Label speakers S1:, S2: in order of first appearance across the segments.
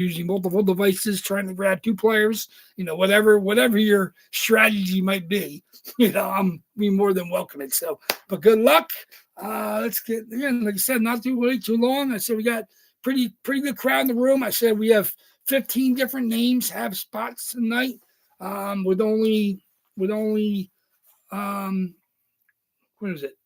S1: using multiple devices, trying to grab two players, whatever your strategy might be, I'm be more than welcome it. So, but good luck. Let's get again, like I said, not too wait too long. I said we got pretty good crowd in the room. I said we have 15 different names have spots tonight. With only what is it?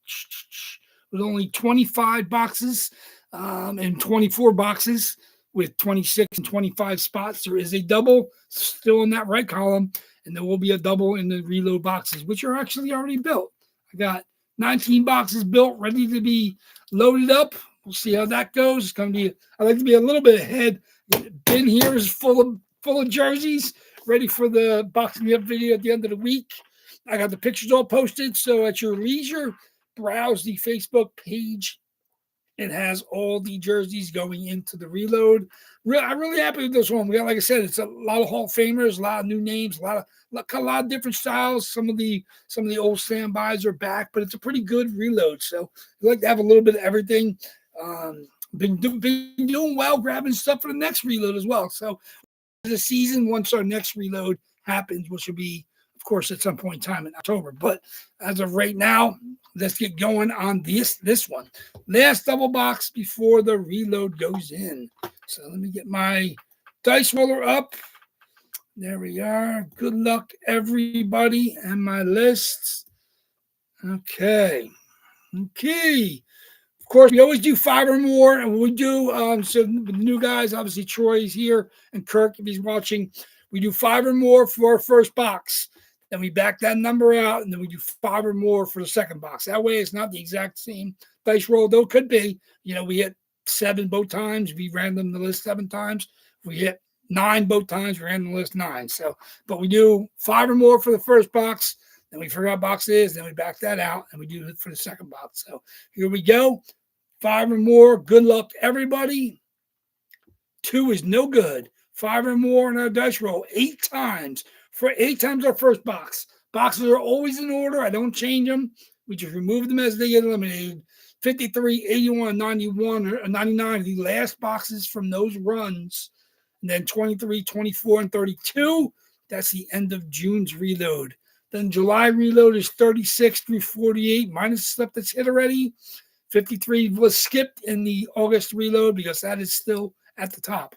S1: With only 25 boxes and 24 boxes with 26 and 25 spots. There is a double still in that right column, and there will be a double in the reload boxes, which are actually already built. I got 19 boxes built, ready to be loaded up. We'll see how that goes. It's going to be, I like to be a little bit ahead. The bin here is full of jerseys, ready for the boxing up video at the end of the week. I got the pictures all posted, so at your leisure, browse the Facebook page. It has all the jerseys going into the reload. I'm really happy with this one. We got, like I said, it's a lot of Hall of Famers, a lot of new names, a lot of different styles. Some of the old standbys are back, but it's a pretty good reload. So we like to have a little bit of everything. Been doing well, grabbing stuff for the next reload as well. So the season, once our next reload happens, which will be, of course, at some point in time in October. But as of right now, let's get going on this one. Last double box before the reload goes in. So let me get my dice roller up. There we are. Good luck, everybody, and my lists. Okay. Of course, we always do 5 or more, and we do, so the new guys, obviously Troy is here, and Kirk, if he's watching, we do 5 or more for our first box. Then we back that number out, and then we do 5 or more for the second box. That way, it's not the exact same dice roll, though it could be. We hit 7 both times. We ran them the list 7 times. We hit 9 both times. We ran the list 9. So, but we do 5 or more for the first box. Then we figure out what box is. Then we back that out, and we do it for the second box. So here we go. 5 or more. Good luck, everybody. 2 is no good. 5 or more in our dice roll 8 times. For 8 times our first box. Boxes are always in order. I don't change them. We just remove them as they get eliminated. 53, 81, 91, or 99 are the last boxes from those runs. And then 23, 24, and 32. That's the end of June's reload. Then July reload is 36 through 48, minus stuff that's hit already. 53 was skipped in the August reload because that is still at the top.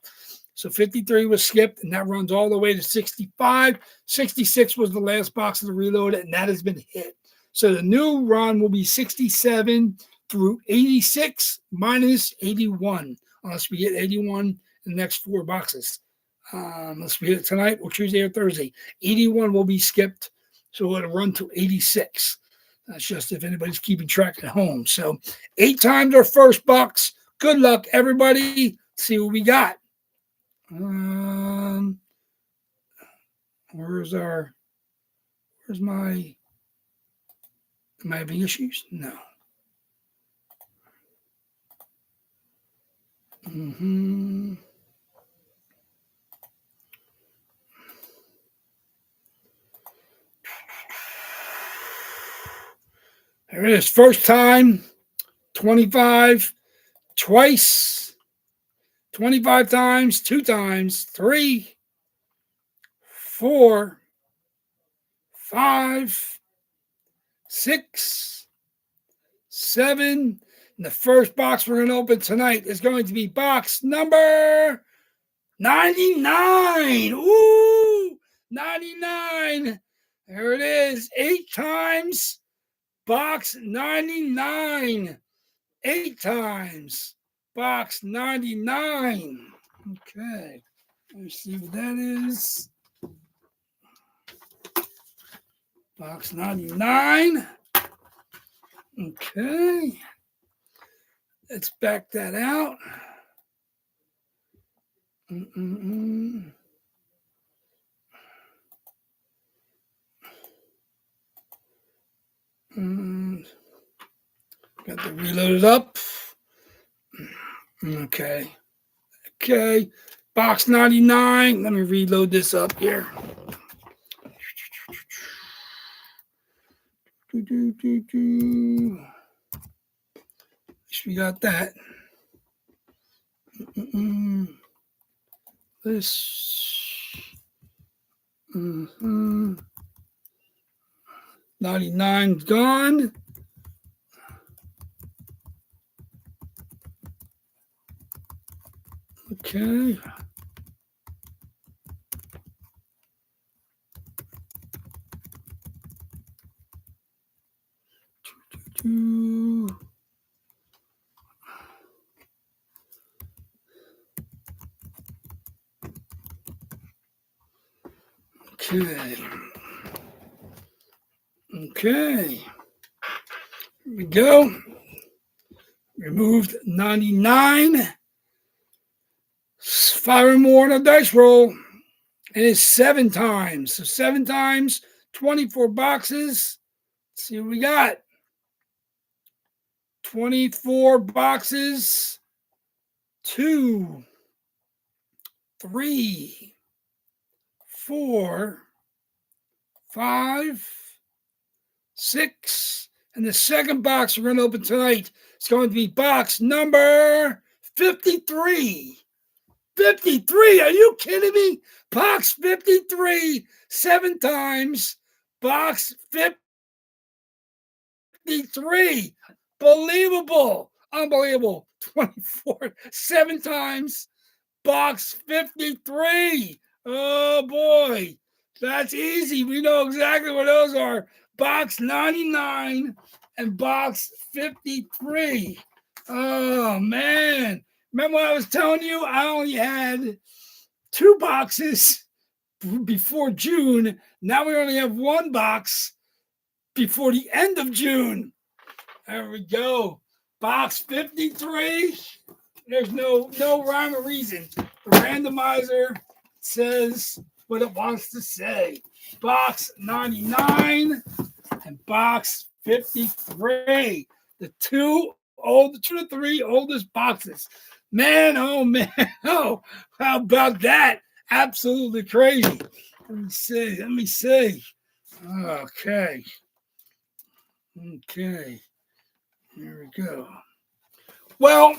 S1: So 53 was skipped, and that runs all the way to 65. 66 was the last box of the reload, and that has been hit. So the new run will be 67 through 86 minus 81, unless we hit 81 in the next 4 boxes. Unless we hit it tonight or Tuesday or Thursday. 81 will be skipped, so it'll run to 86. That's just if anybody's keeping track at home. So 8 times our first box. Good luck, everybody. Let's see what we got. Where's my, am I having issues? No. There it is. First time, 25, twice, 25 times, 2 times, 3, 4, 5, 6, 7. And the first box we're going to open tonight is going to be box number 99. Ooh, 99. There it is. 8 times. Box 99. 8 times. Box 99. Okay. Let's see what that is. Box 99. Okay. Let's back that out. Got the reloaded up. Okay. Box 99. Let me reload this up here. At least we got that. this. 99's gone. Okay. Okay. Okay. Here we go. Removed 99. 5 or more on a dice roll. And it's 7 times. So 7 times, 24 boxes. Let's see what we got. 24 boxes. 2, 3, 4, 5, 6. And the second box we're going to open tonight is going to be box number 53. 53. Are you kidding me? Box 53, 7 times. Box 53. Believable. Unbelievable. 24, 7 times. Box 53. Oh, boy. That's easy. We know exactly what those are. Box 99 and box 53. Oh, man. Remember what I was telling you? I only had 2 boxes before June. Now we only have 1 box before the end of June. There we go. Box 53. There's no rhyme or reason. The randomizer says what it wants to say. Box 99 and box 53. The 2 to 3 oldest boxes. Man, oh man, oh, how about that? Absolutely crazy. Let me see. Okay. Here we go. Well,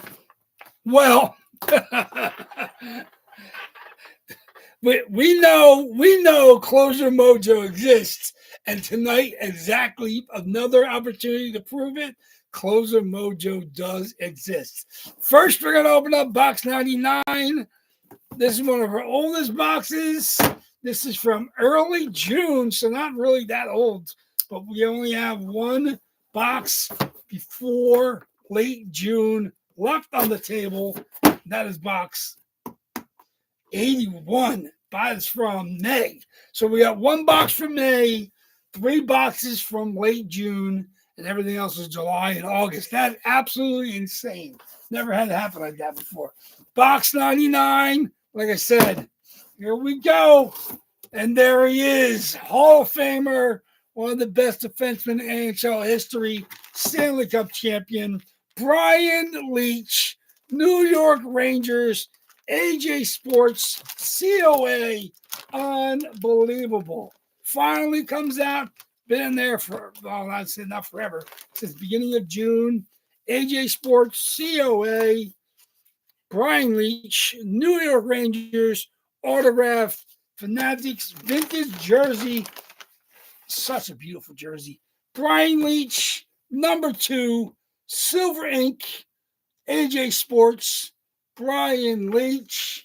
S1: we know Closer Mojo exists, and tonight exactly another opportunity to prove it. Closer Mojo does exist. First, we're going to open up box 99. This is one of our oldest boxes. This is from early June, so not really that old, but we only have 1 box before late June left on the table. That is box 81. That is from May. So we got 1 box from May, 3 boxes from late June, and everything else is July and August. That's absolutely insane. Never had it happen like that before. Box 99, like I said, here we go. And there he is, Hall of Famer, one of the best defensemen in NHL history, Stanley Cup champion, Brian Leetch, New York Rangers, AJ Sports, COA. Unbelievable. Finally comes out. Been there for, well, I'd say not forever, since the beginning of June. AJ Sports, COA, Brian Leetch, New York Rangers, autograph, Fanatics, vintage jersey. Such a beautiful jersey. Brian Leetch, number 2, silver ink, AJ Sports, Brian Leetch.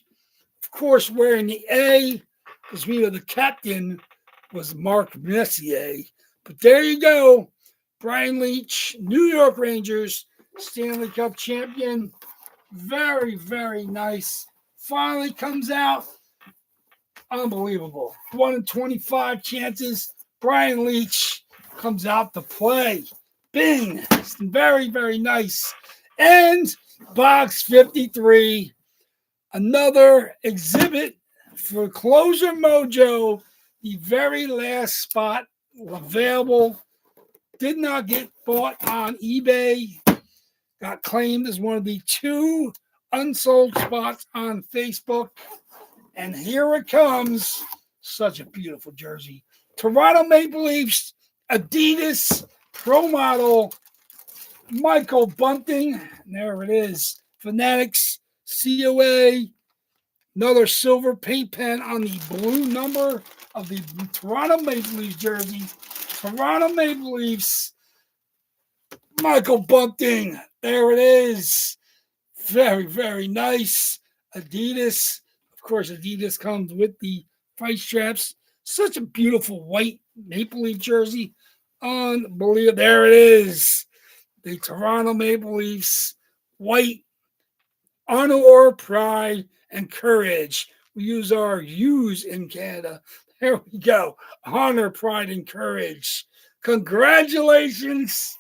S1: Of course, wearing the A, because we know the captain was Mark Messier. But there you go. Brian Leetch, New York Rangers, Stanley Cup champion. Very, very nice. Finally comes out. Unbelievable. 1 in 25 chances. Brian Leetch comes out to play. Bing. Very, very nice. And box 53. Another exhibit for Closer Mojo. The very last spot available. Did not get bought on eBay. Got claimed as one of the 2 unsold spots on Facebook. And here it comes. Such a beautiful jersey. Toronto Maple Leafs, Adidas, Pro Model, Michael Bunting. There it is. Fanatics, COA, Another silver paint pen on the blue number of the Toronto Maple Leafs jersey. Toronto Maple Leafs. Michael Bunting. There it is. Very, very nice. Adidas. Of course, Adidas comes with the price straps. Such a beautiful white Maple Leaf jersey. Unbelievable. There it is. The Toronto Maple Leafs. White. Honor, pride, and courage. We use our U's in Canada. There we go. Honor, pride, and courage. Congratulations.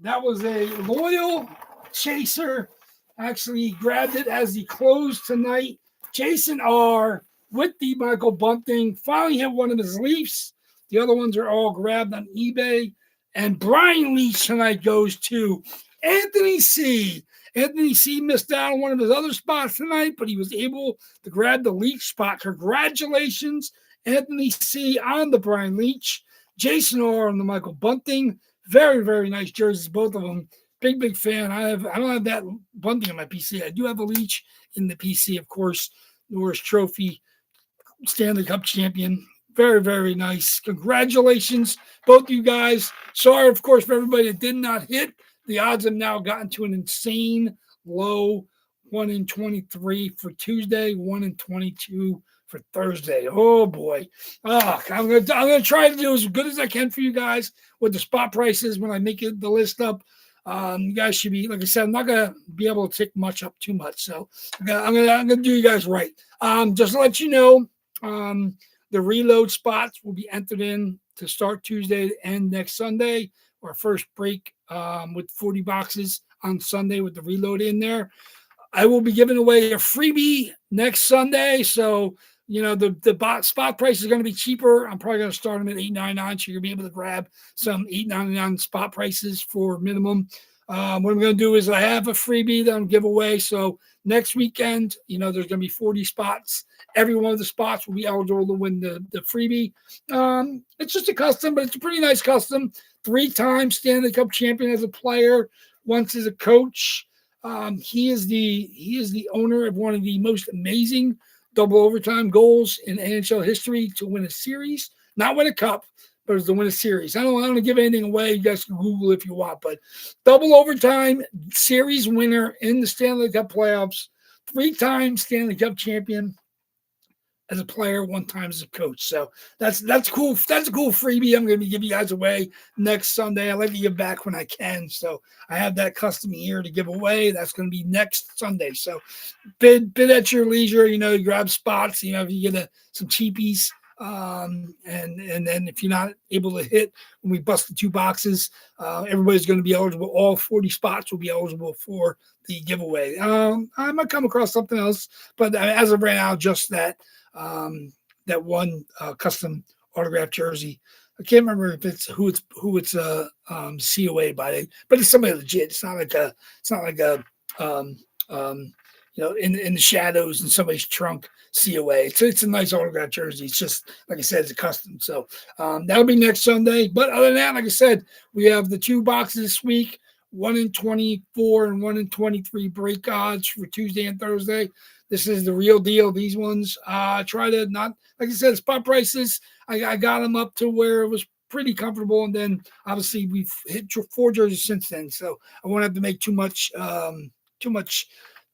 S1: That was a loyal chaser. Actually grabbed it as he closed tonight. Jason R. with the Michael Bunting. Finally hit one of his Leafs. The other ones are all grabbed on eBay. And Brian Leach tonight goes to Anthony C. Anthony C. missed out on one of his other spots tonight, but he was able to grab the Leach spot. Congratulations, Anthony C. on the Brian Leach. Jason R. on the Michael Bunting. Very, very nice jerseys, both of them. Big, big fan. I don't have that Bunting on my PC. I do have a Leach in the PC, of course. Norris Trophy, Stanley Cup champion. Very, very nice. Congratulations, both of you guys. Sorry, of course, for everybody that did not hit. The odds have now gotten to an insane low. 1 in 23 for Tuesday, 1 in 22 for Thursday. Oh boy. I'm gonna try to do as good as I can for you guys with the spot prices when I make it the list up. You guys should be, like I said, I'm not gonna be able to tick much up too much. So I'm gonna do you guys right. Just to let you know, the reload spots will be entered in to start Tuesday and next Sunday. Our first break with 40 boxes on Sunday with the reload in there. I will be giving away a freebie next Sunday. So, you know, the spot price is going to be cheaper. I'm probably going to start them at $8.99. So you're going to be able to grab some $8.99 spot prices for minimum. What I'm going to do is I have a freebie that I'm give away. So next weekend, you know, there's going to be 40 spots. Every one of the spots will be eligible to win the freebie. It's just a custom, but it's a pretty nice custom. 3-time Stanley Cup champion as a player, once as a coach. He is the owner of one of the most amazing double overtime goals in NHL history to win a series, not win a cup, but it's to win a series. I don't want to give anything away. You guys can Google if you want, but double overtime series winner in the Stanley Cup playoffs, 3-time Stanley Cup champion as a player, 1 time as a coach. So that's cool. That's a cool freebie I'm going to be giving you guys away next Sunday. I like to give back when I can. So I have that custom here to give away. That's going to be next Sunday. So bid at your leisure. You know, you grab spots. You know, if you get some cheapies. And then if you're not able to hit when we bust the 2 boxes, everybody's going to be eligible. All 40 spots will be eligible for the giveaway. I might come across something else, but as of right now, just that one custom autographed jersey. I can't remember if it's who it's COA by, but it's somebody legit. It's not like a you know, in the shadows in somebody's trunk COA. It's a nice autographed jersey. It's just, like I said, it's a custom. So that'll be next Sunday. But other than that, like I said, we have the 2 boxes this week, 1 in 24 and 1 in 23 break odds for Tuesday and Thursday. This is the real deal. These ones, try to not, like I said, spot prices. I got them up to where it was pretty comfortable. And then obviously we've hit 4 jerseys since then. So I won't have to make too much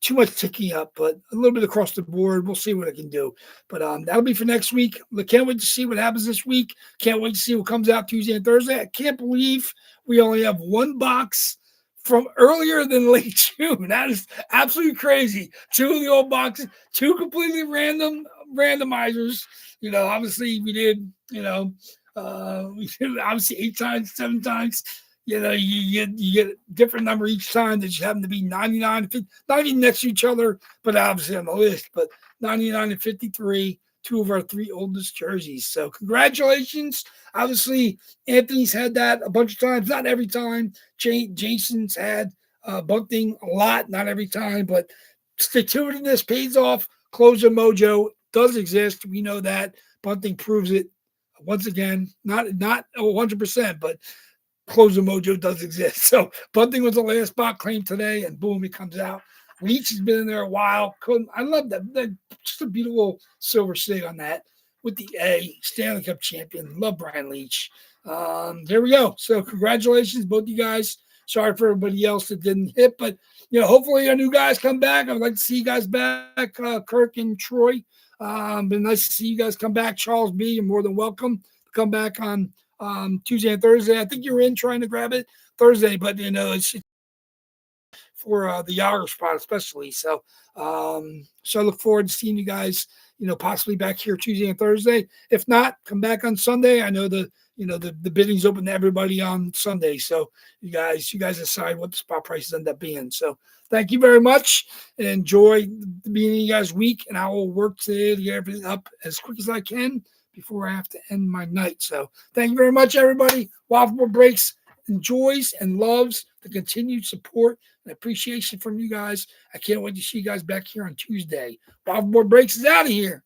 S1: ticking up, but a little bit across the board. We'll see what I can do. But that'll be for next week. I can't wait to see what happens this week. Can't wait to see what comes out Tuesday and Thursday. I can't believe we only have 1 box from earlier than late June. That is absolutely crazy. 2 of the old boxes, 2 completely random randomizers. You know, obviously we did, you know, we did obviously 8 times, 7 times. You know, you get a different number each time. That just happen to be 99, not even next to each other, but obviously on the list. But 99 and 53, 2 of our 3 oldest jerseys. So congratulations. Obviously, Anthony's had that a bunch of times, not every time. Jason's had Bunting a lot, not every time, but stick-to-itiveness pays off. Closer mojo does exist. We know that. Bunting proves it once again. Not 100%, but closer mojo does exist. So Bunting was the last spot claimed today, and boom, it comes out. Leach has been in there a while. I love that. Just a beautiful silver sig on that with the A, Stanley Cup champion. Love Brian Leach. There we go. So congratulations, both you guys. Sorry for everybody else that didn't hit, but hopefully our new guys come back. I'd like to see you guys back, Kirk and Troy. Been nice to see you guys come back. Charles B, you're more than welcome to come back on Tuesday and Thursday. I think you're in trying to grab it Thursday, but it's for the Yager spot especially. So I look forward to seeing you guys, possibly back here Tuesday and Thursday. If not, come back on Sunday. I know the bidding's open to everybody on Sunday. So you guys decide what the spot prices end up being. So thank you very much and enjoy the beginning of you guys' week. And I will work today to get everything up as quick as I can before I have to end my night. So thank you very much, everybody. Waffleboard Breaks enjoys and loves the continued support and appreciation from you guys. I can't wait to see you guys back here on Tuesday. Waffleboard Breaks is out of here.